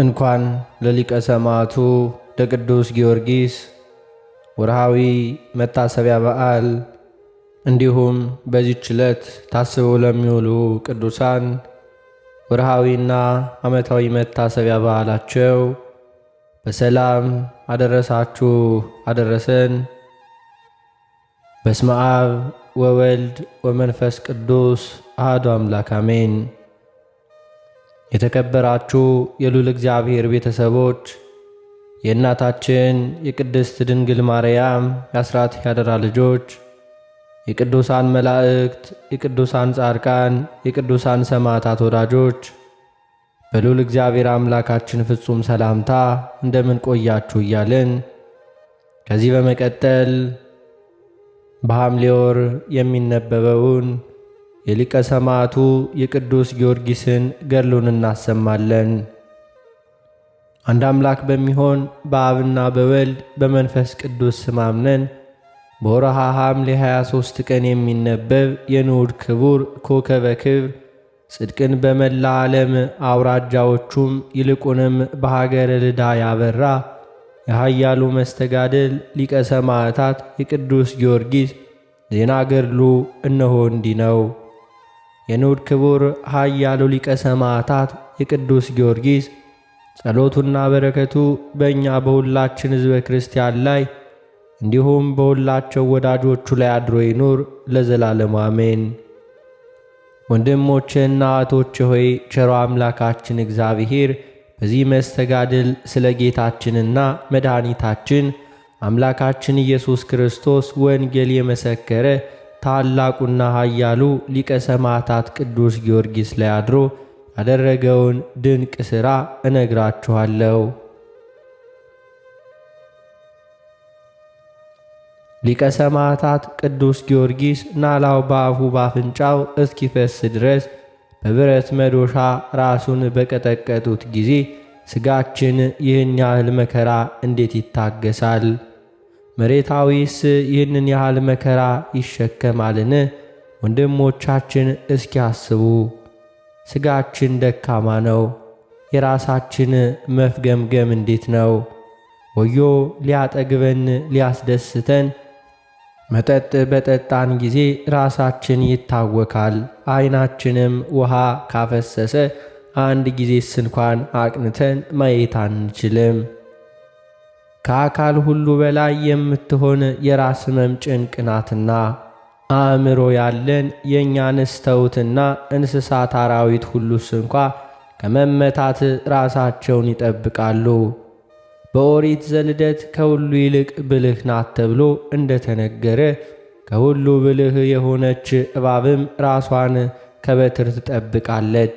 እንኳን ለሊቀ ሰማዕቱ ለቅዱስ ጊዮርጊስ ወርሃዊ መታሰቢያ በዓል እንዲሁም በዚህች ዕለት ታስበው ለሚውሉ ቅዱሳን ወርሃዊና ዓመታዊ መታሰቢያ በዓላቸው በሰላም አደረሳችሁ አደረሰን። በስመ አብ ወወልድ ወመንፈስ ቅዱስ አሐዱ አምላክ አሜን። የተከበራችሁ የልዑል እግዚአብሔር ቤተሰቦች የእናታችን የቅድስት ድንግል ማርያም የአስራት ያደራ ልጆች የቅዱሳን መላእክት የቅዱሳን ጻድቃን የቅዱሳን ሰማዕታት ወዳጆች በልዑል እግዚአብሔር አምላካችን ፍጹም ሰላምታ እንደምን ቆያችሁ እያልን ከዚህ በመቀጠል በሐምሌ ወር የሚነበበውን የሊቀ ሰማዕቱ የቅዱስ ጊዮርጊስን ገድሉን እናሰማለን። አንድ አምላክ በሚሆን በአብና በወልድ በመንፈስ ቅዱስ ስም አምነን በወርሃ ሐምሌ 23 ቀን የሚነበብ የንዑድ ክቡር ኮከበ ክብር ጽድቅን በመላ ዓለም አውራጃዎቹም ይልቁንም በሀገረ ልዳ ያበራ የኃያሉ መስተጋድል ሊቀ ሰማዕታት የቅዱስ ጊዮርጊስ ዜና ገድሉ እነሆ እንዲህ ነው። የንዑድ ክቡር ኃያሉ ሊቀ ሰማዕታት የቅዱስ ጊዮርጊስ ጸሎቱና በረከቱ በእኛ በሁላችን ሕዝበ ክርስቲያን ላይ እንዲሁም በሁላቸው ወዳጆቹ ላይ አድሮ ይኑር ለዘላለሙ አሜን። ወንድሞቼና እህቶቼ ሆይ ቸሮ አምላካችን እግዚአብሔር በዚህ መስተጋድል ስለ ጌታችንና መድኃኒታችን አምላካችን ኢየሱስ ክርስቶስ ወንጌል የመሰከረ ታላቁና ኃያሉ ሊቀ ሰማዕታት ቅዱስ ጊዮርጊስ ላይ አድሮ ያደረገውን ድንቅ ሥራ እነግራችኋለሁ። ሊቀ ሰማዕታት ቅዱስ ጊዮርጊስ ናላው በአፉ ባፍንጫው እስኪፈስ ድረስ በብረት መዶሻ ራሱን በቀጠቀጡት ጊዜ ሥጋችን ይህን ያህል መከራ እንዴት ይታገሳል? መሬታዊስ ይህንን ያህል መከራ ይሸከማልን? ወንድሞቻችን እስኪ አስቡ። ሥጋችን ደካማ ነው። የራሳችን መፍገምገም እንዴት ነው? ወዮ ሊያጠግበን ሊያስደስተን መጠጥ በጠጣን ጊዜ ራሳችን ይታወካል። ዓይናችንም ውሃ ካፈሰሰ አንድ ጊዜስ እንኳን አቅንተን ማየት አንችልም። ከአካል ሁሉ በላይ የምትሆን የራስ ሕመም ጭንቅ ናትና አእምሮ ያለን የእኛንስ ተዉትና እንስሳት አራዊት ሁሉስ እንኳ ከመመታት ራሳቸውን ይጠብቃሉ። በኦሪት ዘልደት ከሁሉ ይልቅ ብልህ ናት ተብሎ እንደተነገረ ከሁሉ ብልህ የሆነች እባብም ራሷን ከበትር ትጠብቃለች።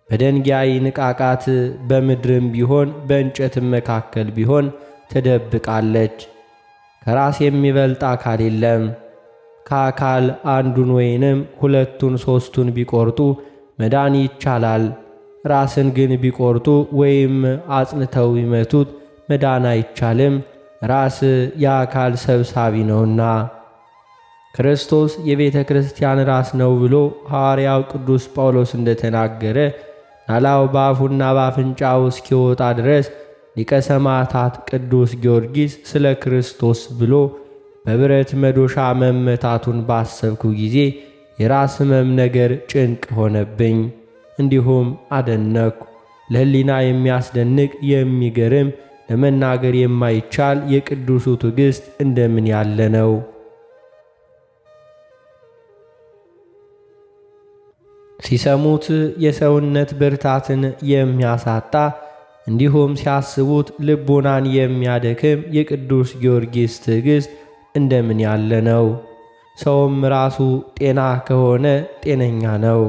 በደንጊያ ንቃቃት በምድርም ቢሆን በእንጨትም መካከል ቢሆን ትደብቃለች። ከራስ የሚበልጥ አካል የለም። ከአካል አንዱን ወይንም ሁለቱን ሦስቱን ቢቆርጡ መዳን ይቻላል። ራስን ግን ቢቆርጡ ወይም አጽንተው ቢመቱት መዳን አይቻልም። ራስ የአካል ሰብሳቢ ነውና። ክርስቶስ የቤተ ክርስቲያን ራስ ነው ብሎ ሐዋርያው ቅዱስ ጳውሎስ እንደተናገረ ናላው በአፉና በአፍንጫው እስኪወጣ ድረስ ሊቀ ሰማዕታት ቅዱስ ጊዮርጊስ ስለ ክርስቶስ ብሎ በብረት መዶሻ መመታቱን ባሰብኩ ጊዜ የራስ ሕመም ነገር ጭንቅ ሆነብኝ። እንዲሁም አደነቅሁ። ለሕሊና የሚያስደንቅ የሚገርም ለመናገር የማይቻል የቅዱሱ ትዕግሥት እንደምን ያለ ነው! ሲሰሙት የሰውነት ብርታትን የሚያሳጣ እንዲሁም ሲያስቡት ልቦናን የሚያደክም የቅዱስ ጊዮርጊስ ትዕግሥት እንደምን ያለ ነው! ሰውም ራሱ ጤና ከሆነ ጤነኛ ነው።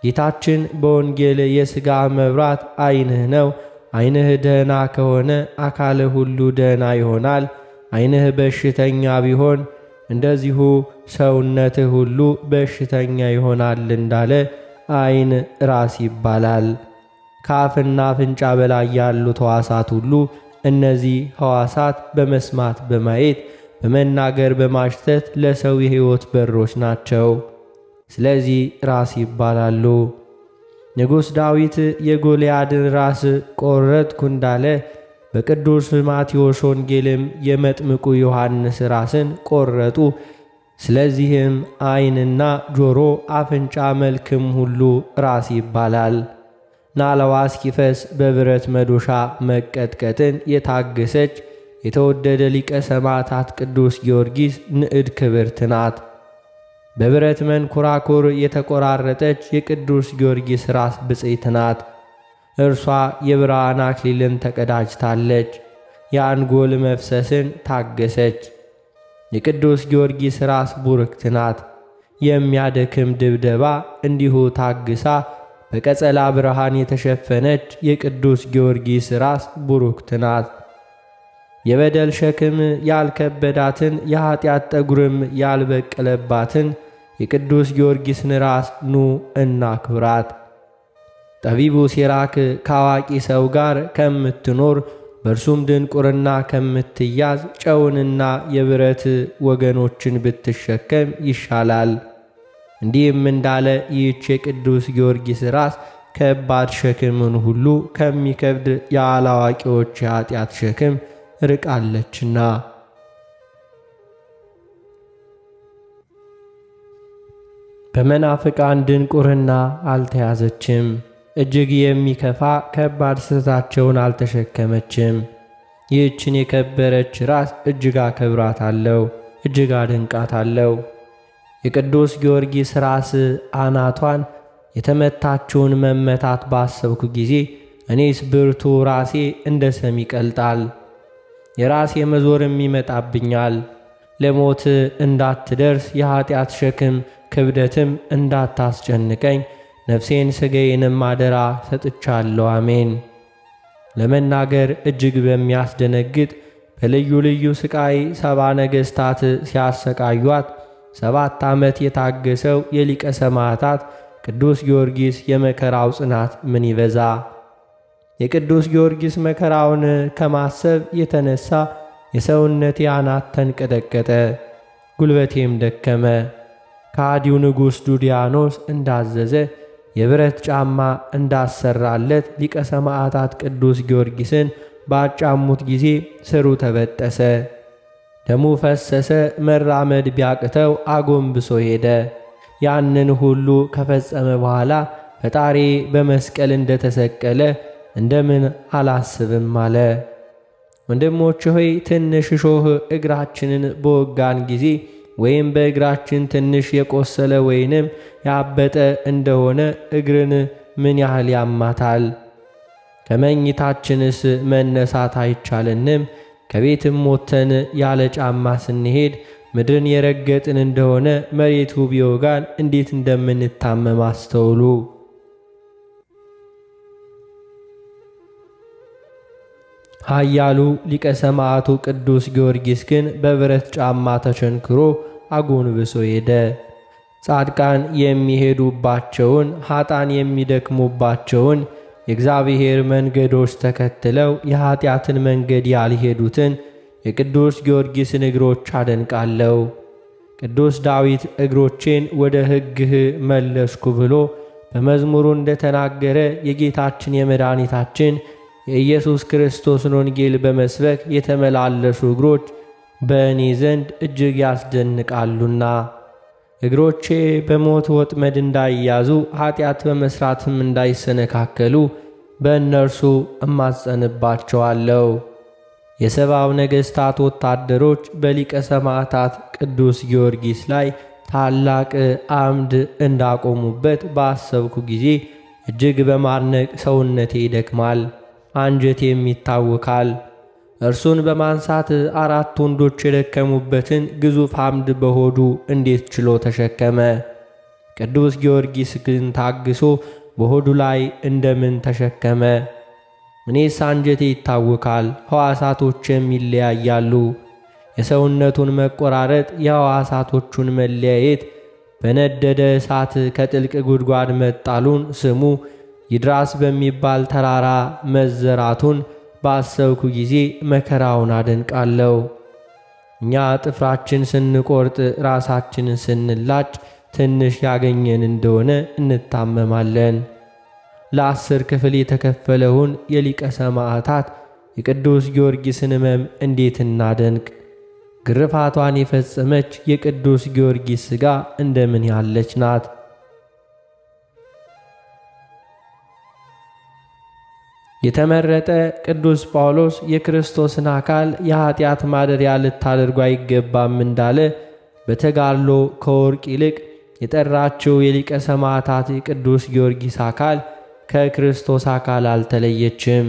ጌታችን በወንጌል የሥጋ መብራት ዓይንህ ነው፣ ዓይንህ ደህና ከሆነ አካልህ ሁሉ ደህና ይሆናል። ዓይንህ በሽተኛ ቢሆን እንደዚሁ ሰውነትህ ሁሉ በሽተኛ ይሆናል እንዳለ ዓይን ራስ ይባላል። ከአፍና አፍንጫ በላይ ያሉት ሕዋሳት ሁሉ እነዚህ ሕዋሳት በመስማት በማየት በመናገር በማሽተት ለሰው የሕይወት በሮች ናቸው። ስለዚህ ራስ ይባላሉ። ንጉሥ ዳዊት የጎልያድን ራስ ቆረጥኩ እንዳለ በቅዱስ ማቴዎስ ወንጌልም የመጥምቁ ዮሐንስ ራስን ቆረጡ። ስለዚህም ዓይንና ጆሮ፣ አፍንጫ፣ መልክም ሁሉ ራስ ይባላል። ናላዋ እስኪፈስ በብረት መዶሻ መቀጥቀጥን የታገሰች የተወደደ ሊቀ ሰማዕታት ቅዱስ ጊዮርጊስ ንዕድ ክብርት ናት። በብረት መንኮራኩር የተቆራረጠች የቅዱስ ጊዮርጊስ ራስ ብፅዕት ናት። እርሷ የብርሃን አክሊልን ተቀዳጅታለች፣ የአንጎል መፍሰስን ታገሰች። የቅዱስ ጊዮርጊስ ራስ ቡርክት ናት። የሚያደክም ድብደባ እንዲሁ ታግሳ በቀጸላ ብርሃን የተሸፈነች የቅዱስ ጊዮርጊስ ራስ ቡሩክት ናት። የበደል ሸክም ያልከበዳትን የኀጢአት ጠጉርም ያልበቀለባትን የቅዱስ ጊዮርጊስን ራስ ኑ እናክብራት። ጠቢቡ ሲራክ ከአዋቂ ሰው ጋር ከምትኖር በእርሱም ድንቁርና ከምትያዝ ጨውንና የብረት ወገኖችን ብትሸከም ይሻላል። እንዲህም እንዳለ ይህች የቅዱስ ጊዮርጊስ ራስ ከባድ ሸክምን ሁሉ ከሚከብድ የአላዋቂዎች የኀጢአት ሸክም ርቃለችና። በመናፍቃን ድንቁርና አልተያዘችም። እጅግ የሚከፋ ከባድ ስህተታቸውን አልተሸከመችም። ይህችን የከበረች ራስ እጅግ አከብራታለሁ፣ እጅግ አደንቃታለሁ። የቅዱስ ጊዮርጊስ ራስ አናቷን የተመታችውን መመታት ባሰብኩ ጊዜ እኔስ ብርቱ ራሴ እንደ ሰም ይቀልጣል። የራሴ መዞርም ይመጣብኛል። ለሞት እንዳትደርስ የኀጢአት ሸክም ክብደትም እንዳታስጨንቀኝ ነፍሴን ሥጋዬንም አደራ ሰጥቻለሁ። አሜን። ለመናገር እጅግ በሚያስደነግጥ በልዩ ልዩ ሥቃይ 70 ነገሥታት ሲያሰቃዩአት 7 ዓመት የታገሰው የሊቀ ሰማዕታት ቅዱስ ጊዮርጊስ የመከራው ጽናት ምን ይበዛ! የቅዱስ ጊዮርጊስ መከራውን ከማሰብ የተነሳ የሰውነቴ አናት ተንቀጠቀጠ፣ ጉልበቴም ደከመ። ከሃዲው ንጉሥ ዱድያኖስ እንዳዘዘ የብረት ጫማ እንዳሰራለት ሊቀ ሰማዕታት ቅዱስ ጊዮርጊስን ባጫሙት ጊዜ ስሩ ተበጠሰ፣ ደሙ ፈሰሰ። መራመድ ቢያቅተው አጎንብሶ ሄደ። ያንን ሁሉ ከፈጸመ በኋላ ፈጣሪ በመስቀል እንደተሰቀለ እንደምን አላስብም አለ። ወንድሞች ሆይ ትንሽ እሾህ እግራችንን በወጋን ጊዜ ወይም በእግራችን ትንሽ የቆሰለ ወይንም ያበጠ እንደሆነ እግርን ምን ያህል ያማታል? ከመኝታችንስ መነሳት አይቻለንም? ከቤትም ሞተን ያለ ጫማ ስንሄድ ምድርን የረገጥን እንደሆነ መሬቱ ቢወጋን እንዴት እንደምንታመም አስተውሉ። ኃያሉ ሊቀ ሰማዕቱ ቅዱስ ጊዮርጊስ ግን በብረት ጫማ ተቸንክሮ አጎንብሶ ሄደ። ጻድቃን የሚሄዱባቸውን ኃጣን የሚደክሙባቸውን የእግዚአብሔር መንገዶች ተከትለው የኀጢአትን መንገድ ያልሄዱትን የቅዱስ ጊዮርጊስን እግሮች አደንቃለሁ። ቅዱስ ዳዊት እግሮቼን ወደ ሕግህ መለስኩ ብሎ በመዝሙሩ እንደተናገረ የጌታችን የመድኃኒታችን የኢየሱስ ክርስቶስን ወንጌል በመስበክ የተመላለሱ እግሮች በእኔ ዘንድ እጅግ ያስደንቃሉና እግሮቼ በሞት ወጥመድ እንዳይያዙ ኀጢአት በመሥራትም እንዳይሰነካከሉ በእነርሱ እማጸንባቸዋለሁ። የሰባው ነገሥታት ወታደሮች በሊቀ ሰማዕታት ቅዱስ ጊዮርጊስ ላይ ታላቅ አምድ እንዳቆሙበት ባሰብኩ ጊዜ እጅግ በማድነቅ ሰውነቴ ይደክማል፣ አንጀቴም ይታወካል። እርሱን በማንሳት 4 ወንዶች የደከሙበትን ግዙፍ አምድ በሆዱ እንዴት ችሎ ተሸከመ? ቅዱስ ጊዮርጊስ ግን ታግሶ በሆዱ ላይ እንደምን ተሸከመ? እኔስ አንጀቴ ይታወካል፣ ሕዋሳቶችም ይለያያሉ። የሰውነቱን መቆራረጥ፣ የሕዋሳቶቹን መለያየት፣ በነደደ እሳት ከጥልቅ ጉድጓድ መጣሉን ስሙ ይድራስ በሚባል ተራራ መዘራቱን ባሰብኩ ጊዜ መከራውን አደንቃለሁ። እኛ ጥፍራችን ስንቆርጥ ራሳችንን ስንላጭ ትንሽ ያገኘን እንደሆነ እንታመማለን። ለ10 ክፍል የተከፈለውን የሊቀ ሰማዕታት የቅዱስ ጊዮርጊስን ሕመም እንዴት እናደንቅ! ግርፋቷን የፈጸመች የቅዱስ ጊዮርጊስ ሥጋ እንደምን ያለች ናት! የተመረጠ ቅዱስ ጳውሎስ የክርስቶስን አካል የኀጢአት ማደሪያ ልታደርጉ አይገባም እንዳለ በተጋድሎ ከወርቅ ይልቅ የጠራችው የሊቀ ሰማዕታት የቅዱስ ጊዮርጊስ አካል ከክርስቶስ አካል አልተለየችም።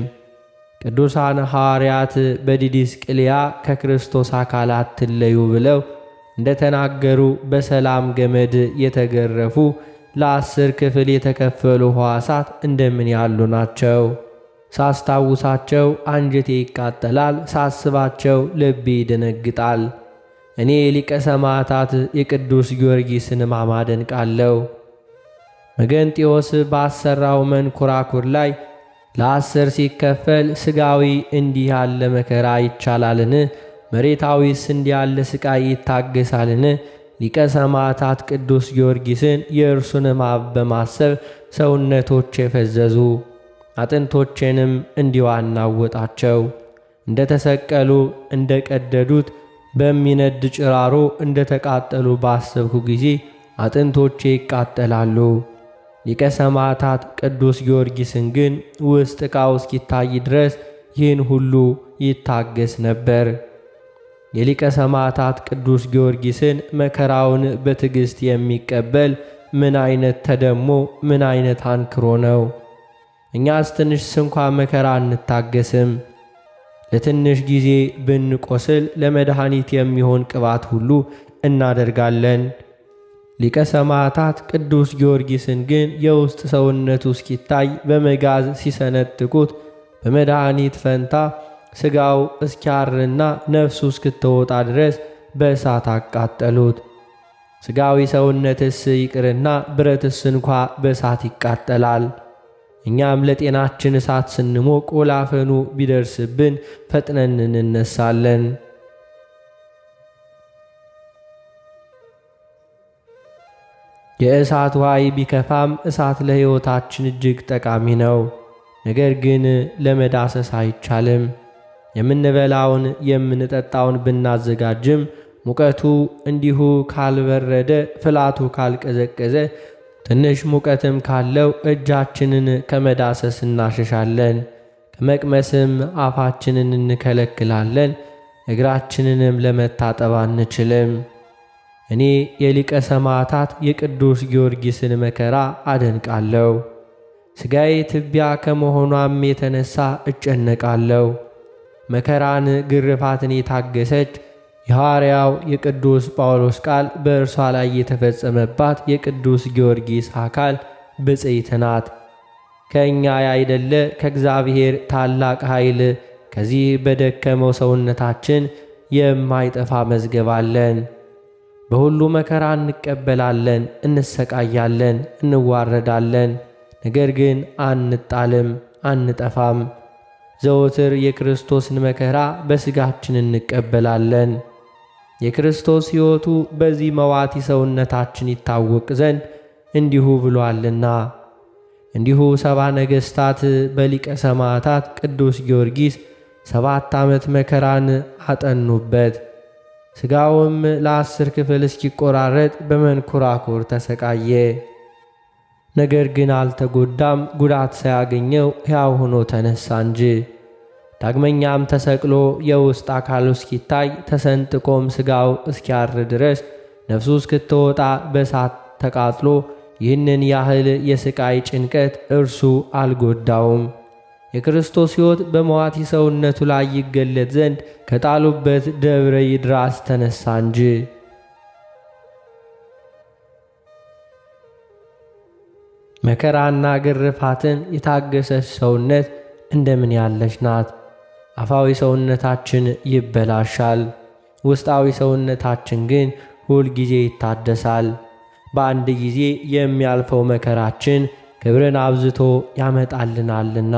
ቅዱሳን ሐዋርያት በዲድስቅልያ ከክርስቶስ አካል አትለዩ ብለው እንደተናገሩ በሰላም ገመድ የተገረፉ ለ10 ክፍል የተከፈሉ ሕዋሳት እንደምን ያሉ ናቸው! ሳስታውሳቸው አንጀቴ ይቃጠላል፣ ሳስባቸው ልቤ ይደነግጣል። እኔ ሊቀ ሰማዕታት የቅዱስ ጊዮርጊስን ሕማም አደንቃለሁ። መገንጢዮስ ባሰራው መንኮራኩር ላይ ለ10 ሲከፈል ሥጋዊ እንዲህ ያለ መከራ ይቻላልን? መሬታዊስ እንዲህ ያለ ሥቃይ ይታገሳልን? ሊቀ ሰማዕታት ቅዱስ ጊዮርጊስን የእርሱን ሕማም በማሰብ ሰውነቶች የፈዘዙ አጥንቶቼንም እንዲሁ አናወጣቸው። እንደ ተሰቀሉ እንደ ቀደዱት በሚነድ ጭራሮ እንደ ተቃጠሉ ባሰብኩ ጊዜ አጥንቶቼ ይቃጠላሉ። ሊቀ ሰማዕታት ቅዱስ ጊዮርጊስን ግን ውስጥ ዕቃው እስኪታይ ድረስ ይህን ሁሉ ይታገስ ነበር። የሊቀ ሰማዕታት ቅዱስ ጊዮርጊስን መከራውን በትዕግሥት የሚቀበል ምን አይነት ተደሞ ምን አይነት አንክሮ ነው! እኛስ ትንሽ ስንኳ መከራ እንታገስም። ለትንሽ ጊዜ ብንቆስል ለመድኃኒት የሚሆን ቅባት ሁሉ እናደርጋለን። ሊቀ ሰማዕታት ቅዱስ ጊዮርጊስን ግን የውስጥ ሰውነቱ እስኪታይ በመጋዝ ሲሰነጥቁት በመድኃኒት ፈንታ ሥጋው እስኪያርና ነፍሱ እስክትወጣ ድረስ በእሳት አቃጠሉት። ሥጋዊ ሰውነትስ ይቅርና ብረትስ እንኳ በእሳት ይቃጠላል። እኛም ለጤናችን እሳት ስንሞቅ ወላፈኑ ቢደርስብን ፈጥነን እንነሳለን። የእሳት ዋይ ቢከፋም እሳት ለሕይወታችን እጅግ ጠቃሚ ነው። ነገር ግን ለመዳሰስ አይቻልም። የምንበላውን የምንጠጣውን ብናዘጋጅም ሙቀቱ እንዲሁ ካልበረደ ፍላቱ ካልቀዘቀዘ ትንሽ ሙቀትም ካለው እጃችንን ከመዳሰስ እናሸሻለን። ከመቅመስም አፋችንን እንከለክላለን። እግራችንንም ለመታጠብ አንችልም። እኔ የሊቀ ሰማዕታት የቅዱስ ጊዮርጊስን መከራ አደንቃለሁ። ሥጋዬ ትቢያ ከመሆኗም የተነሳ እጨነቃለሁ። መከራን ግርፋትን የታገሰች የሐዋርያው የቅዱስ ጳውሎስ ቃል በእርሷ ላይ የተፈጸመባት የቅዱስ ጊዮርጊስ አካል ብፅዕት ናት። ከእኛ ያይደለ ከእግዚአብሔር ታላቅ ኃይል ከዚህ በደከመው ሰውነታችን የማይጠፋ መዝገብ አለን። በሁሉ መከራ እንቀበላለን፣ እንሰቃያለን፣ እንዋረዳለን። ነገር ግን አንጣልም፣ አንጠፋም። ዘወትር የክርስቶስን መከራ በሥጋችን እንቀበላለን። የክርስቶስ ሕይወቱ በዚህ መዋቲ ሰውነታችን ይታወቅ ዘንድ እንዲሁ ብሎአልና። እንዲሁ 70 ነገሥታት በሊቀ ሰማዕታት ቅዱስ ጊዮርጊስ 7 ዓመት መከራን አጠኑበት። ሥጋውም ለ10 ክፍል እስኪቆራረጥ በመንኮራኩር ተሰቃየ። ነገር ግን አልተጎዳም፣ ጉዳት ሳያገኘው ሕያው ሆኖ ተነሳ እንጂ። ዳግመኛም ተሰቅሎ የውስጥ አካሉ እስኪታይ ተሰንጥቆም ሥጋው እስኪያር ድረስ ነፍሱ እስክትወጣ በእሳት ተቃጥሎ ይህንን ያህል የሥቃይ ጭንቀት እርሱ አልጎዳውም። የክርስቶስ ሕይወት በመዋቲ ሰውነቱ ላይ ይገለጥ ዘንድ ከጣሉበት ደብረ ይድራስ ተነሳ እንጂ። መከራና ግርፋትን የታገሰች ሰውነት እንደምን ያለች ናት! አፋዊ ሰውነታችን ይበላሻል፣ ውስጣዊ ሰውነታችን ግን ሁል ጊዜ ይታደሳል። በአንድ ጊዜ የሚያልፈው መከራችን ክብርን አብዝቶ ያመጣልናልና።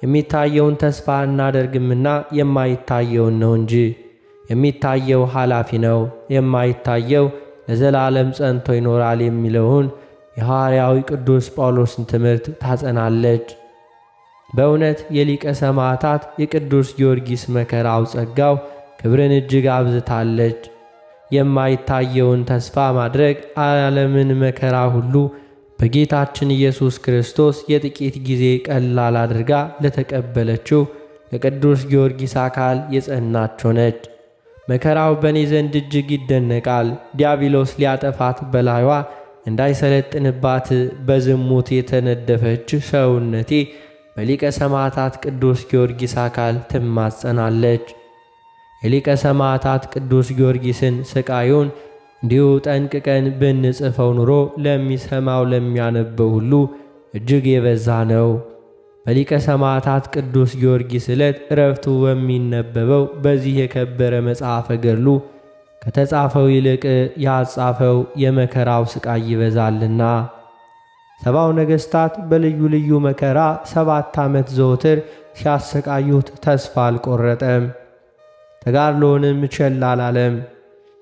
የሚታየውን ተስፋ እናደርግምና የማይታየውን ነው እንጂ። የሚታየው ኃላፊ ነው፣ የማይታየው ለዘላለም ጸንቶ ይኖራል የሚለውን የሐዋርያዊ ቅዱስ ጳውሎስን ትምህርት ታጸናለች። በእውነት የሊቀ ሰማዕታት የቅዱስ ጊዮርጊስ መከራው ጸጋው ክብርን እጅግ አብዝታለች። የማይታየውን ተስፋ ማድረግ ዓለምን መከራ ሁሉ በጌታችን ኢየሱስ ክርስቶስ የጥቂት ጊዜ ቀላል አድርጋ ለተቀበለችው ለቅዱስ ጊዮርጊስ አካል የጸናች ሆነች። መከራው በእኔ ዘንድ እጅግ ይደነቃል። ዲያብሎስ ሊያጠፋት በላይዋ እንዳይሰለጥንባት በዝሙት የተነደፈች ሰውነቴ በሊቀ ሰማዕታት ቅዱስ ጊዮርጊስ አካል ትማጸናለች። የሊቀ ሰማዕታት ቅዱስ ጊዮርጊስን ስቃዩን እንዲሁ ጠንቅቀን ብንጽፈው ኑሮ ለሚሰማው ለሚያነበው ሁሉ እጅግ የበዛ ነው። በሊቀ ሰማዕታት ቅዱስ ጊዮርጊስ ዕለት ዕረፍቱ በሚነበበው በዚህ የከበረ መጽሐፈ ገድሉ ከተጻፈው ይልቅ ያጻፈው የመከራው ስቃይ ይበዛልና። ሰባው ነገሥታት በልዩ ልዩ መከራ 7 ዓመት ዘወትር ሲያሰቃዩት ተስፋ አልቆረጠም፣ ተጋድሎውንም ቸል አላለም።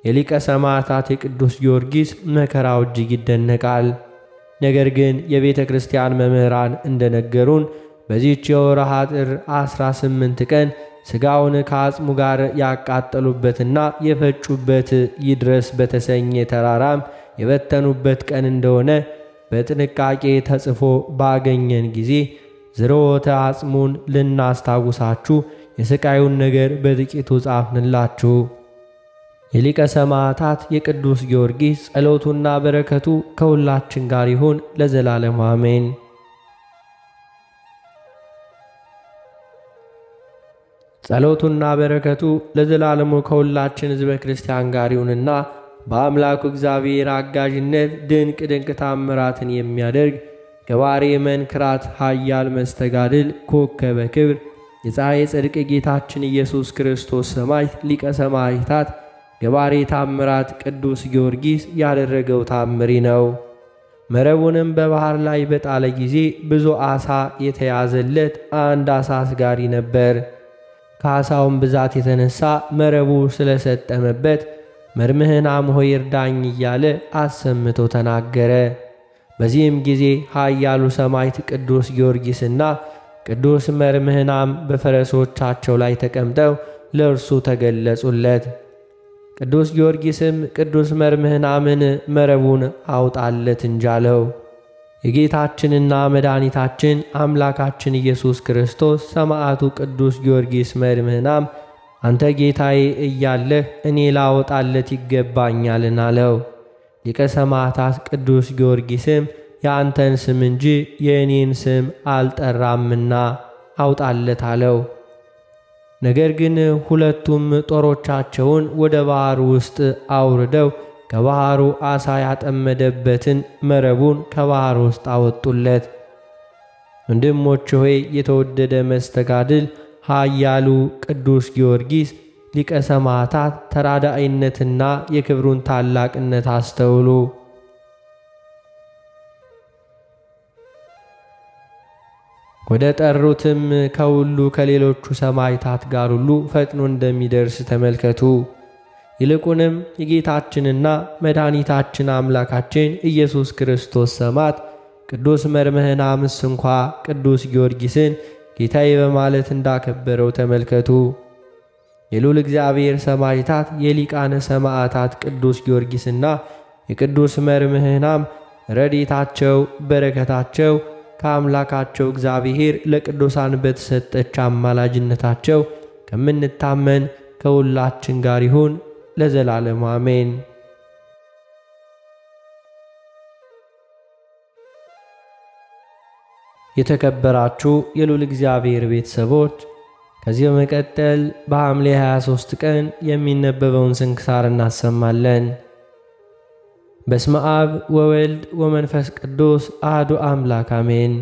የሊቀ ሰማዕታት የቅዱስ ጊዮርጊስ መከራው እጅግ ይደነቃል። ነገር ግን የቤተ ክርስቲያን መምህራን እንደነገሩን በዚህች የወርኃ ጥር 18 ቀን ሥጋውን ከአጽሙ ጋር ያቃጠሉበትና የፈጩበት ይድረስ በተሰኘ ተራራም የበተኑበት ቀን እንደሆነ በጥንቃቄ ተጽፎ ባገኘን ጊዜ ዝርወተ አጽሙን ልናስታውሳችሁ የሥቃዩን ነገር በጥቂቱ ጻፍንላችሁ። የሊቀ ሰማዕታት የቅዱስ ጊዮርጊስ ጸሎቱና በረከቱ ከሁላችን ጋር ይሁን ለዘላለሙ አሜን። ጸሎቱና በረከቱ ለዘላለሙ ከሁላችን ሕዝበ ክርስቲያን ጋር ይሁንና በአምላኩ እግዚአብሔር አጋዥነት ድንቅ ድንቅ ታምራትን የሚያደርግ ገባሬ መንክራት ኃያል መስተጋድል ኮከበ ክብር የፀሐይ ጽድቅ ጌታችን ኢየሱስ ክርስቶስ ሰማዕት ሊቀ ሰማዕታት ገባሬ ታምራት ቅዱስ ጊዮርጊስ ያደረገው ታምሪ ነው። መረቡንም በባህር ላይ በጣለ ጊዜ ብዙ ዓሣ የተያዘለት አንድ ዓሣ አስጋሪ ነበር። ከዓሣውም ብዛት የተነሳ መረቡ ስለሰጠመበት መርምህናም ሆይ እርዳኝ እያለ አሰምቶ ተናገረ። በዚህም ጊዜ ኃያሉ ሰማዕት ቅዱስ ጊዮርጊስና ቅዱስ መርምህናም በፈረሶቻቸው ላይ ተቀምጠው ለእርሱ ተገለጹለት። ቅዱስ ጊዮርጊስም ቅዱስ መርምህናምን መረቡን አውጣለት እንጃለው። የጌታችንና መድኃኒታችን አምላካችን ኢየሱስ ክርስቶስ ሰማዕቱ ቅዱስ ጊዮርጊስ መርምህናም አንተ ጌታዬ እያለህ እኔ ላወጣለት ይገባኛልን አለው። ሊቀ ሰማዕታት ቅዱስ ጊዮርጊስም የአንተን ስም እንጂ የእኔን ስም አልጠራምና አውጣለት አለው። ነገር ግን ሁለቱም ጦሮቻቸውን ወደ ባሕር ውስጥ አውርደው ከባሕሩ ዓሣ ያጠመደበትን መረቡን ከባሕር ውስጥ አወጡለት። ወንድሞች ሆይ የተወደደ መስተጋድል ኃያሉ ቅዱስ ጊዮርጊስ ሊቀ ሰማዕታት ተራዳኢነትና የክብሩን ታላቅነት አስተውሉ። ወደ ጠሩትም ከሁሉ ከሌሎቹ ሰማዕታት ጋር ሁሉ ፈጥኖ እንደሚደርስ ተመልከቱ። ይልቁንም የጌታችንና መድኃኒታችን አምላካችን ኢየሱስ ክርስቶስ ሰማዕት ቅዱስ መርምህናምስ እንኳ ቅዱስ ጊዮርጊስን ጌታዬ በማለት እንዳከበረው ተመልከቱ። የልዑል እግዚአብሔር ሰማዕታት የሊቃነ ሰማዕታት ቅዱስ ጊዮርጊስና የቅዱስ መርምህናም ረድኤታቸው በረከታቸው ከአምላካቸው እግዚአብሔር ለቅዱሳን በተሰጠች አማላጅነታቸው ከምንታመን ከሁላችን ጋር ይሁን ለዘላለሙ አሜን። የተከበራችሁ የልዑል እግዚአብሔር ቤተሰቦች ከዚህ በመቀጠል በሐምሌ 23 ቀን የሚነበበውን ስንክሳር እናሰማለን። በስመ አብ ወወልድ ወመንፈስ ቅዱስ አሐዱ አምላክ አሜን።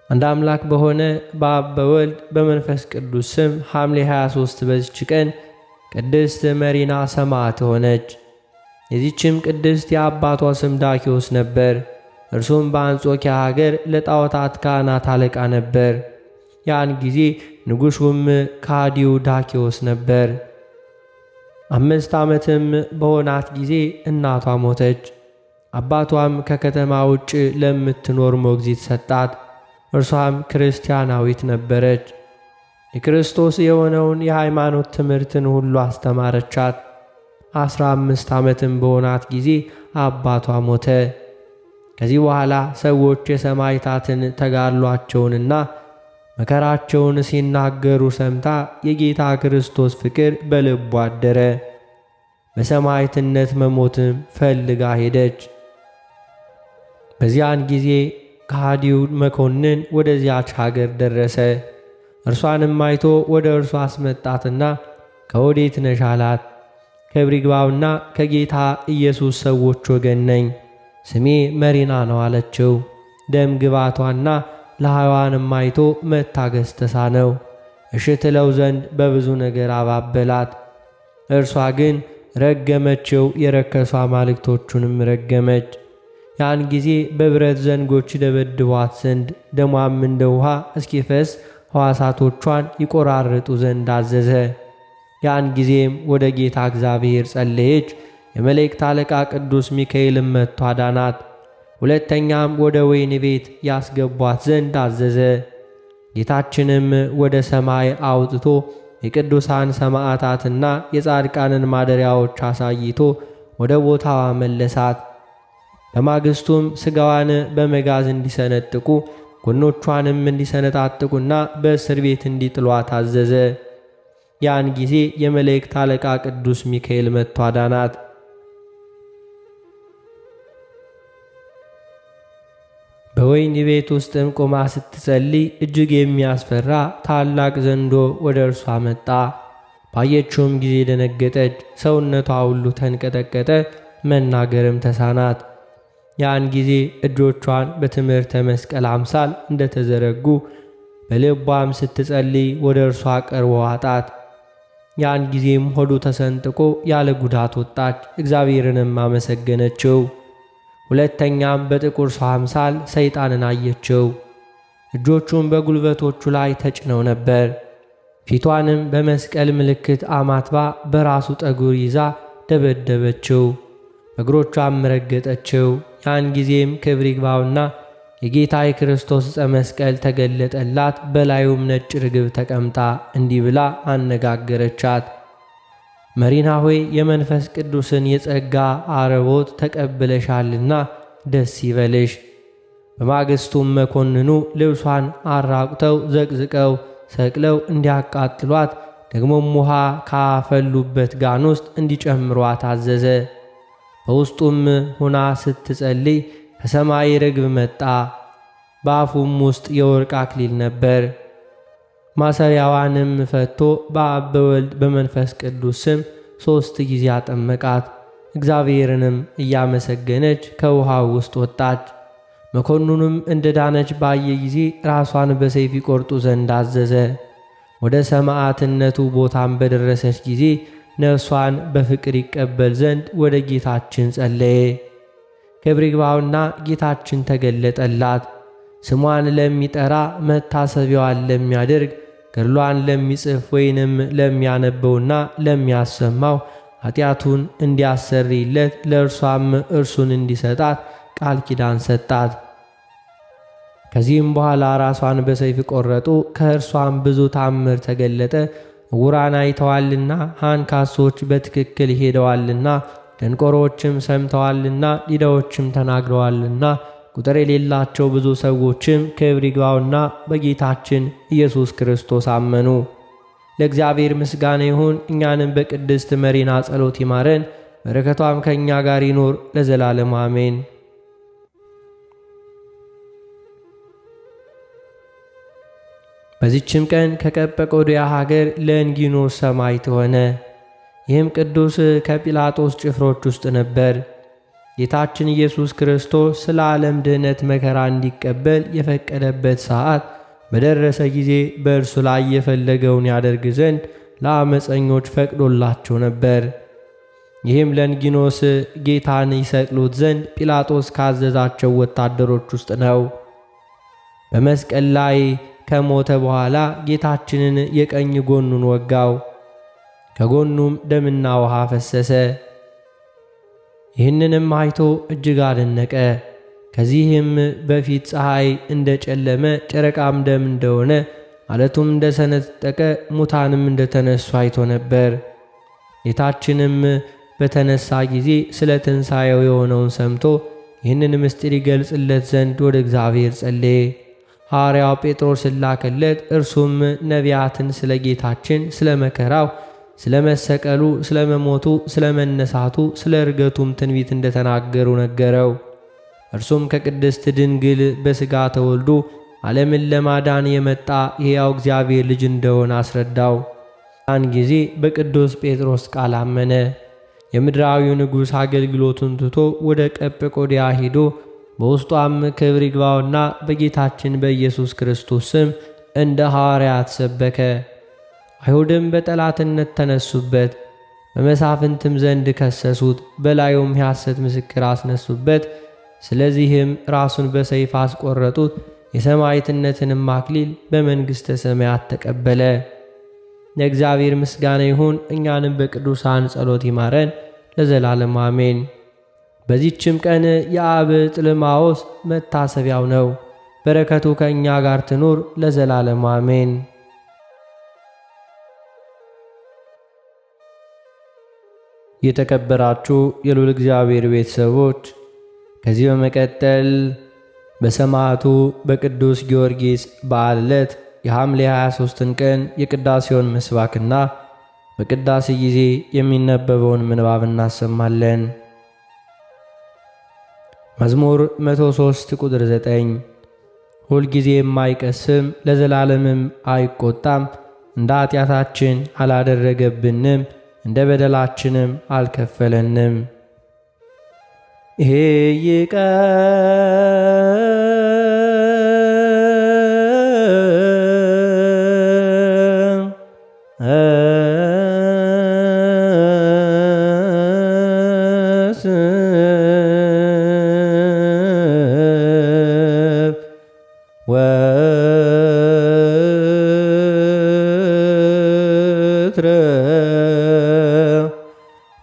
አንድ አምላክ በሆነ በአብ በወልድ በመንፈስ ቅዱስ ስም ሐምሌ 23 በዚች ቀን ቅድስት መሪና ሰማዕት ሆነች። የዚችም ቅድስት የአባቷ ስም ዳኪዎስ ነበር። እርሱም በአንጾኪያ ሀገር ለጣዖታት ካህናት አለቃ ነበር። ያን ጊዜ ንጉሡም ከሃዲው ዳኪዎስ ነበር። 5 ዓመትም በሆናት ጊዜ እናቷ ሞተች። አባቷም ከከተማ ውጭ ለምትኖር ሞግዚት ሰጣት። እርሷም ክርስቲያናዊት ነበረች። የክርስቶስ የሆነውን የሃይማኖት ትምህርትን ሁሉ አስተማረቻት። 15 ዓመትም በሆናት ጊዜ አባቷ ሞተ። ከዚህ በኋላ ሰዎች የሰማዕታትን ተጋድሏቸውንና መከራቸውን ሲናገሩ ሰምታ የጌታ ክርስቶስ ፍቅር በልቧ አደረ። በሰማዕትነት መሞትም ፈልጋ ሄደች። በዚያን ጊዜ ከሃዲው መኮንን ወደዚያች ሀገር ደረሰ። እርሷንም አይቶ ወደ እርሷ አስመጣትና ከወዴት ነሽ አላት። ክብር ይግባውና ከጌታ ኢየሱስ ሰዎች ወገን ነኝ፣ ስሜ መሪና ነው አለችው። ደም ግባቷና ለሐዋንም አይቶ መታገስ ተሳነው። እሺ ትለው ዘንድ በብዙ ነገር አባበላት። እርሷ ግን ረገመችው፣ የረከሱ አማልክቶቹንም ረገመች። ያን ጊዜ በብረት ዘንጎች ደበድቧት ዘንድ ደሟም እንደ ውሃ እስኪፈስ ሕዋሳቶቿን ይቆራርጡ ዘንድ አዘዘ። ያን ጊዜም ወደ ጌታ እግዚአብሔር ጸለየች። የመላእክት አለቃ ቅዱስ ሚካኤልም መጥቶ አዳናት። ሁለተኛም ወደ ወህኒ ቤት ያስገቧት ዘንድ አዘዘ። ጌታችንም ወደ ሰማይ አውጥቶ የቅዱሳን ሰማዕታትና የጻድቃንን ማደሪያዎች አሳይቶ ወደ ቦታዋ መለሳት። በማግስቱም ሥጋዋን በመጋዝ እንዲሰነጥቁ ጎኖቿንም እንዲሰነጣጥቁና በእስር ቤት እንዲጥሏት አዘዘ። ያን ጊዜ የመላእክት አለቃ ቅዱስ ሚካኤል መጥቶ አዳናት። በወህኒ ቤት ውስጥም ቆማ ስትጸልይ እጅግ የሚያስፈራ ታላቅ ዘንዶ ወደ እርሷ መጣ። ባየችውም ጊዜ ደነገጠች፣ ሰውነቷ ሁሉ ተንቀጠቀጠ፣ መናገርም ተሳናት። ያን ጊዜ እጆቿን በትምህርተ መስቀል አምሳል እንደተዘረጉ በልቧም ስትጸልይ ወደ እርሷ ቀርቦ ዋጣት። ያን ጊዜም ሆዱ ተሰንጥቆ ያለ ጉዳት ወጣች፣ እግዚአብሔርንም አመሰገነችው። ሁለተኛም በጥቁር ሰው አምሳል ሰይጣንን አየችው። እጆቹም በጉልበቶቹ ላይ ተጭነው ነበር። ፊቷንም በመስቀል ምልክት አማትባ በራሱ ጠጉር ይዛ ደበደበችው፣ እግሮቿም ረገጠችው። ያን ጊዜም ክብር ይግባውና የጌታ የክርስቶስ ዕፀ መስቀል ተገለጠላት። በላዩም ነጭ ርግብ ተቀምጣ እንዲህ ብላ አነጋገረቻት። መሪና ሆይ የመንፈስ ቅዱስን የጸጋ አረቦት ተቀብለሻልና ደስ ይበልሽ። በማግስቱም መኮንኑ ልብሷን አራቁተው ዘቅዝቀው ሰቅለው እንዲያቃጥሏት ደግሞም ውሃ ካፈሉበት ጋን ውስጥ እንዲጨምሯት አዘዘ። በውስጡም ሁና ስትጸልይ ከሰማይ ርግብ መጣ። በአፉም ውስጥ የወርቅ አክሊል ነበር። ማሰሪያዋንም ፈቶ በአብ በወልድ በመንፈስ ቅዱስ ስም 3 ጊዜ አጠመቃት። እግዚአብሔርንም እያመሰገነች ከውሃው ውስጥ ወጣች። መኮንኑም እንደ ዳነች ባየ ጊዜ ራሷን በሰይፍ ይቆርጡ ዘንድ አዘዘ። ወደ ሰማዕትነቱ ቦታም በደረሰች ጊዜ ነፍሷን በፍቅር ይቀበል ዘንድ ወደ ጌታችን ጸለየ። ክብር ይግባውና ጌታችን ተገለጠላት። ስሟን ለሚጠራ መታሰቢያዋን ለሚያደርግ ገድሏን ለሚጽፍ ወይንም ለሚያነበውና ለሚያሰማው ኃጢአቱን እንዲያሰርይለት ለእርሷም እርሱን እንዲሰጣት ቃል ኪዳን ሰጣት። ከዚህም በኋላ ራሷን በሰይፍ ቆረጡ። ከእርሷም ብዙ ታምር ተገለጠ። ዕውራን አይተዋልና፣ አንካሶች በትክክል ሄደዋልና፣ ደንቆሮችም ሰምተዋልና፣ ዲዳዎችም ተናግረዋልና ቁጥር የሌላቸው ብዙ ሰዎችም ክብር ይግባውና በጌታችን ኢየሱስ ክርስቶስ አመኑ። ለእግዚአብሔር ምስጋና ይሁን። እኛንም በቅድስት መሪና ጸሎት ይማረን፣ በረከቷም ከእኛ ጋር ይኖር ለዘላለም አሜን። በዚችም ቀን ከቀጰዶቅያ ሀገር ለእንጊኖስ ሰማዕት ሆነ። ይህም ቅዱስ ከጲላጦስ ጭፍሮች ውስጥ ነበር። ጌታችን ኢየሱስ ክርስቶስ ስለ ዓለም ድኅነት መከራ እንዲቀበል የፈቀደበት ሰዓት በደረሰ ጊዜ በእርሱ ላይ የፈለገውን ያደርግ ዘንድ ለአመፀኞች ፈቅዶላቸው ነበር። ይህም ለእንጊኖስ ጌታን ይሰቅሉት ዘንድ ጲላጦስ ካዘዛቸው ወታደሮች ውስጥ ነው። በመስቀል ላይ ከሞተ በኋላ ጌታችንን የቀኝ ጎኑን ወጋው፣ ከጎኑም ደምና ውሃ ፈሰሰ። ይህንንም አይቶ እጅግ አደነቀ። ከዚህም በፊት ፀሐይ እንደ ጨለመ፣ ጨረቃም ደም እንደሆነ፣ ዓለቱም እንደ ሰነጠቀ፣ ሙታንም እንደ ተነሱ አይቶ ነበር። ጌታችንም በተነሳ ጊዜ ስለ ትንሣኤው የሆነውን ሰምቶ ይህንን ምስጢር ይገልጽለት ዘንድ ወደ እግዚአብሔር ጸለየ። ሐዋርያው ጴጥሮስን ላከለት። እርሱም ነቢያትን ስለ ጌታችን ስለ መከራው፣ ስለ መሰቀሉ፣ ስለ መሞቱ፣ ስለ መነሳቱ፣ ስለ ዕርገቱም ትንቢት እንደተናገሩ ነገረው። እርሱም ከቅድስት ድንግል በሥጋ ተወልዶ ዓለምን ለማዳን የመጣ የሕያው እግዚአብሔር ልጅ እንደሆነ አስረዳው። ያን ጊዜ በቅዱስ ጴጥሮስ ቃል አመነ። የምድራዊው ንጉሥ አገልግሎቱን ትቶ ወደ ቀጰቆድያ ሄዶ በውስጧም ክብር ይግባውና በጌታችን በኢየሱስ ክርስቶስ ስም እንደ ሐዋርያት ሰበከ። አይሁድም በጠላትነት ተነሱበት፣ በመሳፍንትም ዘንድ ከሰሱት፣ በላዩም የሐሰት ምስክር አስነሱበት። ስለዚህም ራሱን በሰይፍ አስቆረጡት። የሰማዕትነትንም አክሊል በመንግሥተ ሰማያት ተቀበለ። ለእግዚአብሔር ምስጋና ይሁን። እኛንም በቅዱሳን ጸሎት ይማረን ለዘላለም አሜን። በዚህችም ቀን የአብ ጥልማዎስ መታሰቢያው ነው። በረከቱ ከእኛ ጋር ትኑር ለዘላለም አሜን። የተከበራችሁ የልዑል እግዚአብሔር ቤተሰቦች ከዚህ በመቀጠል በሰማዕቱ በቅዱስ ጊዮርጊስ በዓል ዕለት የሐምሌ 23ን ቀን የቅዳሴውን ምስባክና በቅዳሴ ጊዜ የሚነበበውን ምንባብ እናሰማለን። መዝሙር 103 ቁጥር 9 ሁልጊዜ የማይቀስም ለዘላለምም አይቆጣም፣ እንደ ኃጢአታችን አላደረገብንም፣ እንደ በደላችንም አልከፈለንም። ይሄ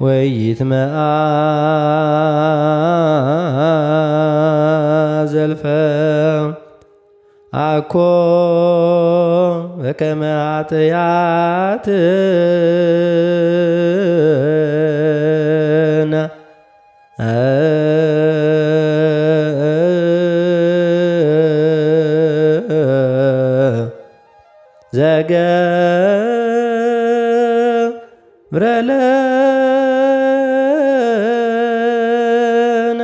ወይትመአ ዘልፈ አኮ በከመ ኃጢአትነ ዘገብረ ለነ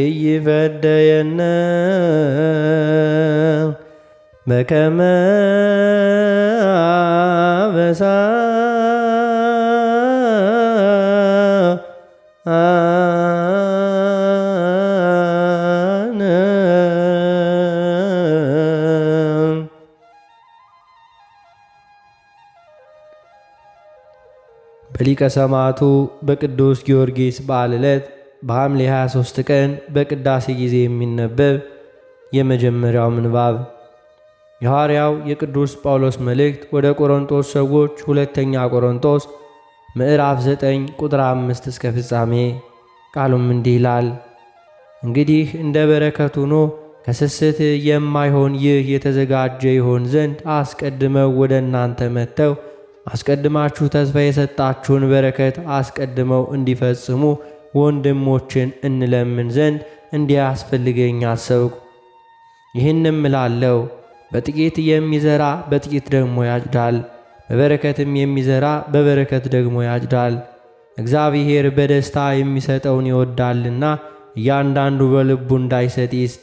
ወኢይፈደየነ በከመ አበሳነ በሊቀ ሰማዕቱ በቅዱስ ጊዮርጊስ በዓል ዕለት በሐምሌ 23 ቀን በቅዳሴ ጊዜ የሚነበብ የመጀመሪያው ምንባብ የሐዋርያው የቅዱስ ጳውሎስ መልእክት ወደ ቆሮንቶስ ሰዎች ሁለተኛ ቆሮንቶስ ምዕራፍ 9 ቁጥር 5 እስከ ፍጻሜ። ቃሉም እንዲህ ይላል። እንግዲህ እንደ በረከት ሆኖ ከስስት የማይሆን ይህ የተዘጋጀ ይሆን ዘንድ አስቀድመው ወደ እናንተ መጥተው አስቀድማችሁ ተስፋ የሰጣችሁን በረከት አስቀድመው እንዲፈጽሙ ወንድሞችን እንለምን ዘንድ እንዲያስፈልገኝ አሰብኩ። ይህንም እላለሁ፣ በጥቂት የሚዘራ በጥቂት ደግሞ ያጭዳል፣ በበረከትም የሚዘራ በበረከት ደግሞ ያጭዳል። እግዚአብሔር በደስታ የሚሰጠውን ይወዳልና እያንዳንዱ በልቡ እንዳይሰጥ ይስጥ፣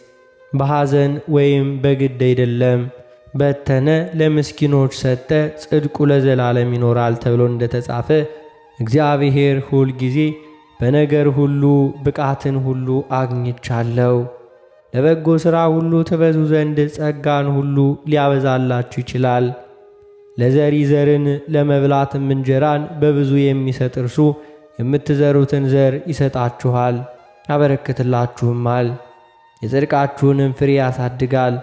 በሐዘን ወይም በግድ አይደለም። በተነ ለምስኪኖች ሰጠ፣ ጽድቁ ለዘላለም ይኖራል ተብሎ እንደተጻፈ እግዚአብሔር ሁል ጊዜ በነገር ሁሉ ብቃትን ሁሉ አግኝቻለሁ። ለበጎ ሥራ ሁሉ ትበዙ ዘንድ ጸጋን ሁሉ ሊያበዛላችሁ ይችላል። ለዘሪ ዘርን ለመብላትም እንጀራን በብዙ የሚሰጥ እርሱ የምትዘሩትን ዘር ይሰጣችኋል ያበረክትላችሁማል። የጽድቃችሁንም ፍሬ ያሳድጋል።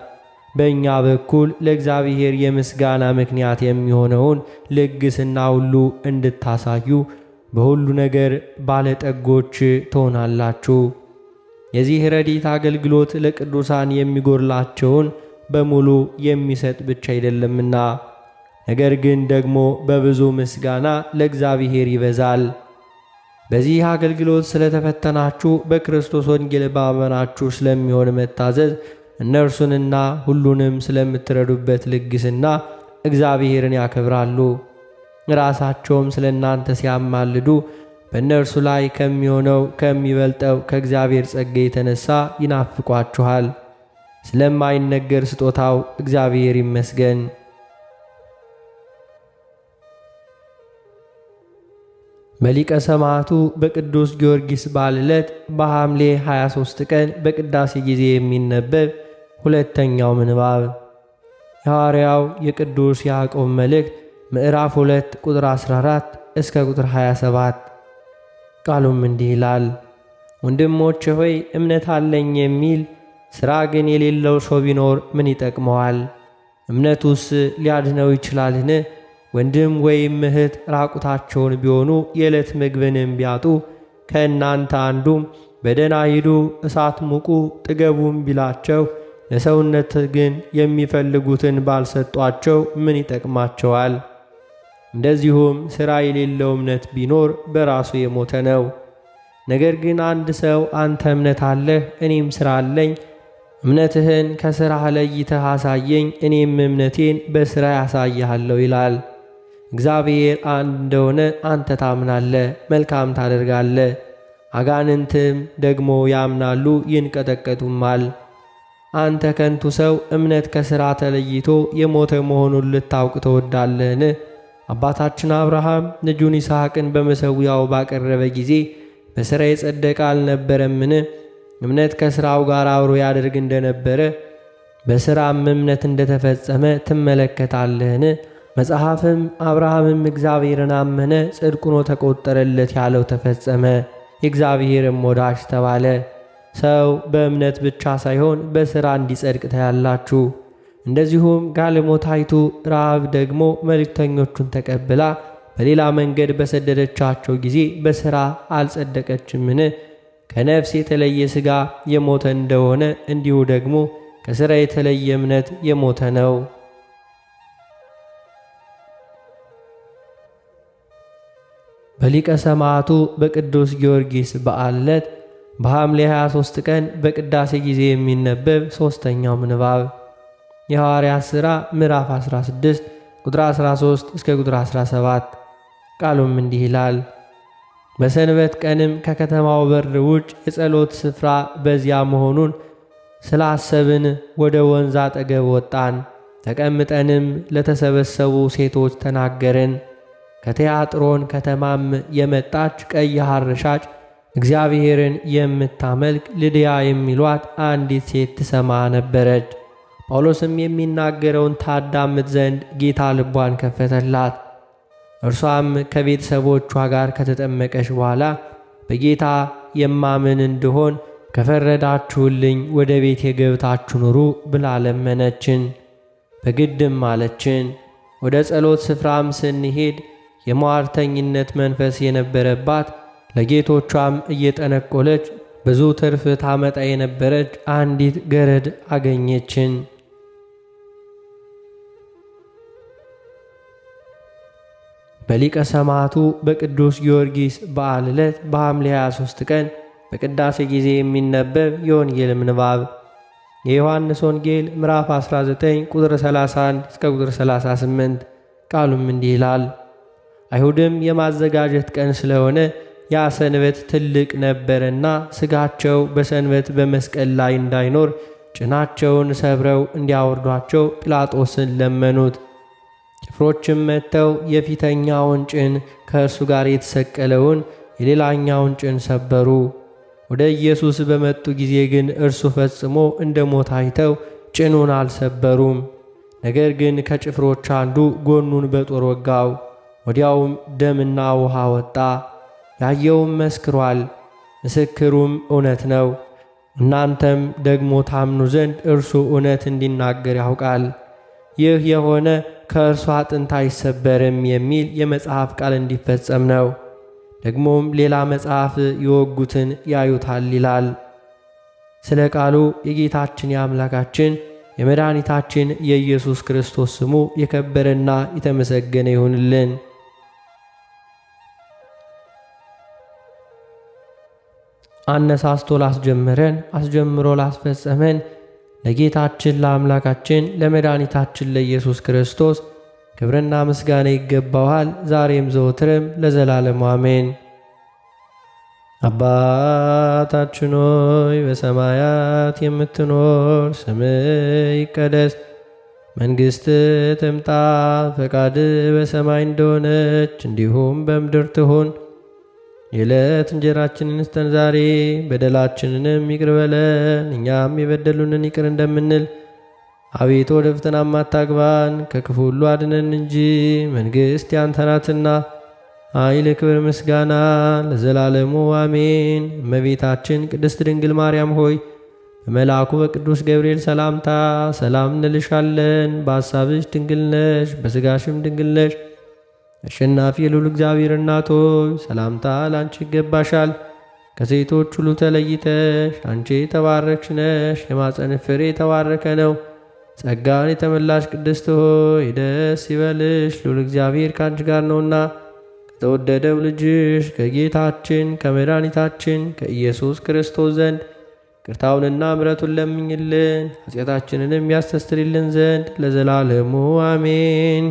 በእኛ በኩል ለእግዚአብሔር የምስጋና ምክንያት የሚሆነውን ልግስና ሁሉ እንድታሳዩ በሁሉ ነገር ባለጠጎች ትሆናላችሁ። የዚህ ረድኤት አገልግሎት ለቅዱሳን የሚጎድላቸውን በሙሉ የሚሰጥ ብቻ አይደለምና፣ ነገር ግን ደግሞ በብዙ ምስጋና ለእግዚአብሔር ይበዛል። በዚህ አገልግሎት ስለተፈተናችሁ በክርስቶስ ወንጌል ባመናችሁ ስለሚሆን መታዘዝ እነርሱንና ሁሉንም ስለምትረዱበት ልግስና እግዚአብሔርን ያከብራሉ። ራሳቸውም ስለ እናንተ ሲያማልዱ በእነርሱ ላይ ከሚሆነው ከሚበልጠው ከእግዚአብሔር ጸጋ የተነሳ ይናፍቋችኋል። ስለማይነገር ስጦታው እግዚአብሔር ይመስገን። በሊቀ ሰማዕቱ በቅዱስ ጊዮርጊስ በዓል ዕለት በሐምሌ 23 ቀን በቅዳሴ ጊዜ የሚነበብ ሁለተኛው ምንባብ የሐዋርያው የቅዱስ ያዕቆብ መልእክት ምዕራፍ 2 ቁጥር 14 እስከ ቁጥር 27። ቃሉም እንዲህ ይላል። ወንድሞቼ ሆይ እምነት አለኝ የሚል ሥራ ግን የሌለው ሰው ቢኖር ምን ይጠቅመዋል? እምነቱስ ሊያድነው ይችላልን? ወንድም ወይም እህት ራቁታቸውን ቢሆኑ የዕለት ምግብንም ቢያጡ ከእናንተ አንዱም በደህና ሂዱ እሳት ሙቁ ጥገቡም ቢላቸው ለሰውነት ግን የሚፈልጉትን ባልሰጧቸው ምን ይጠቅማቸዋል? እንደዚሁም ሥራ የሌለው እምነት ቢኖር በራሱ የሞተ ነው። ነገር ግን አንድ ሰው አንተ እምነት አለህ፣ እኔም ሥራ አለኝ፣ እምነትህን ከሥራህ ለይተህ አሳየኝ፣ እኔም እምነቴን በሥራ ያሳይሃለሁ ይላል። እግዚአብሔር አንድ እንደሆነ አንተ ታምናለህ፣ መልካም ታደርጋለህ። አጋንንትም ደግሞ ያምናሉ ይንቀጠቀጡማል። አንተ ከንቱ ሰው እምነት ከሥራ ተለይቶ የሞተ መሆኑን ልታውቅ ትወዳለህን? አባታችን አብርሃም ልጁን ይስሐቅን በመሠዊያው ባቀረበ ጊዜ በሥራ የጸደቀ አልነበረምን? እምነት ከሥራው ጋር አብሮ ያደርግ እንደነበረ በሥራም እምነት እንደተፈጸመ ትመለከታለህን? መጽሐፍም አብርሃምም እግዚአብሔርን አመነ ጽድቅ ሆኖ ተቆጠረለት ያለው ተፈጸመ፣ የእግዚአብሔርም ወዳጅ ተባለ። ሰው በእምነት ብቻ ሳይሆን በሥራ እንዲጸድቅ ታያላችሁ። እንደዚሁም ጋለሞታይቱ ረዓብ ደግሞ መልእክተኞቹን ተቀብላ በሌላ መንገድ በሰደደቻቸው ጊዜ በሥራ አልጸደቀችምን? ከነፍስ የተለየ ሥጋ የሞተ እንደሆነ እንዲሁ ደግሞ ከሥራ የተለየ እምነት የሞተ ነው። በሊቀ ሰማዕቱ በቅዱስ ጊዮርጊስ በዓል ዕለት በሐምሌ 23 ቀን በቅዳሴ ጊዜ የሚነበብ ሦስተኛው ምንባብ የሐዋርያት ሥራ ምዕራፍ 16 ቁጥር 13 እስከ ቁጥር 17። ቃሉም እንዲህ ይላል። በሰንበት ቀንም ከከተማው በር ውጭ የጸሎት ስፍራ በዚያ መሆኑን ስላሰብን ወደ ወንዝ አጠገብ ወጣን። ተቀምጠንም ለተሰበሰቡ ሴቶች ተናገርን። ከቲያጥሮን ከተማም የመጣች ቀይ ሐር ሻጭ እግዚአብሔርን የምታመልክ ልድያ የሚሏት አንዲት ሴት ትሰማ ነበረች። ጳውሎስም የሚናገረውን ታዳምጥ ዘንድ ጌታ ልቧን ከፈተላት። እርሷም ከቤተሰቦቿ ጋር ከተጠመቀች በኋላ በጌታ የማምን እንድሆን ከፈረዳችሁልኝ ወደ ቤቴ ገብታችሁ ኑሩ ብላ ለመነችን። በግድም አለችን። ወደ ጸሎት ስፍራም ስንሄድ የሟርተኝነት መንፈስ የነበረባት ለጌቶቿም እየጠነቆለች ብዙ ትርፍ ታመጣ የነበረች አንዲት ገረድ አገኘችን። በሊቀ ሰማዕቱ በቅዱስ ጊዮርጊስ በዓል ዕለት በሐምሌ 23 ቀን በቅዳሴ ጊዜ የሚነበብ የወንጌል ምንባብ የዮሐንስ ወንጌል ምዕራፍ 19 ቁጥር 31 እስከ ቁጥር 38። ቃሉም እንዲህ ይላል። አይሁድም የማዘጋጀት ቀን ስለሆነ ያ ሰንበት ትልቅ ነበርና ሥጋቸው በሰንበት በመስቀል ላይ እንዳይኖር ጭናቸውን ሰብረው እንዲያወርዷቸው ጲላጦስን ለመኑት። ጭፍሮችም መጥተው የፊተኛውን ጭን ከእርሱ ጋር የተሰቀለውን የሌላኛውን ጭን ሰበሩ። ወደ ኢየሱስ በመጡ ጊዜ ግን እርሱ ፈጽሞ እንደ ሞት አይተው ጭኑን አልሰበሩም። ነገር ግን ከጭፍሮች አንዱ ጎኑን በጦር ወጋው። ወዲያውም ደምና ውሃ ወጣ። ያየውም መስክሯል፣ ምስክሩም እውነት ነው። እናንተም ደግሞ ታምኑ ዘንድ እርሱ እውነት እንዲናገር ያውቃል። ይህ የሆነ ከእርሱ አጥንት አይሰበርም የሚል የመጽሐፍ ቃል እንዲፈጸም ነው። ደግሞም ሌላ መጽሐፍ የወጉትን ያዩታል ይላል። ስለ ቃሉ የጌታችን የአምላካችን የመድኃኒታችን የኢየሱስ ክርስቶስ ስሙ የከበረና የተመሰገነ ይሁንልን። አነሳስቶ ላስጀመረን አስጀምሮ ላስፈጸመን ለጌታችን ለአምላካችን ለመድኃኒታችን ለኢየሱስ ክርስቶስ ክብርና ምስጋና ይገባዋል፣ ዛሬም ዘወትርም ለዘላለሙ አሜን። አባታችን ሆይ በሰማያት የምትኖር፣ ስምህ ይቀደስ፣ መንግሥትህ ትምጣ፣ ፈቃድህ በሰማይ እንደሆነች እንዲሁም በምድር ትሁን። የዕለት እንጀራችንን ስጠን ዛሬ፣ በደላችንንም ይቅር በለን እኛም የበደሉንን ይቅር እንደምንል። አቤቱ ወደ ፈተናም አታግባን ከክፉ ሁሉ አድነን እንጂ መንግሥት ያንተ ናትና፣ ኃይል፣ ክብር፣ ምስጋና ለዘላለሙ አሜን። እመቤታችን ቅድስት ድንግል ማርያም ሆይ በመልአኩ በቅዱስ ገብርኤል ሰላምታ ሰላም እንልሻለን። በሐሳብሽ ድንግል ነሽ፣ በሥጋሽም ድንግል ነሽ። አሸናፊ የልዑል እግዚአብሔር እናት ሆይ ሰላምታ ላንቺ ይገባሻል። ከሴቶች ሁሉ ተለይተሽ አንቺ የተባረክሽ ነሽ፣ የማኅፀንሽ ፍሬ የተባረከ ነው። ጸጋን የተመላሽ ቅድስት ሆይ ደስ ይበልሽ፣ ልዑል እግዚአብሔር ከአንቺ ጋር ነውና ከተወደደው ልጅሽ ከጌታችን ከመድኃኒታችን ከኢየሱስ ክርስቶስ ዘንድ ይቅርታውንና ምሕረቱን ለምኝልን ኃጢአታችንንም ያስተሰርይልን ዘንድ ለዘላለሙ አሜን።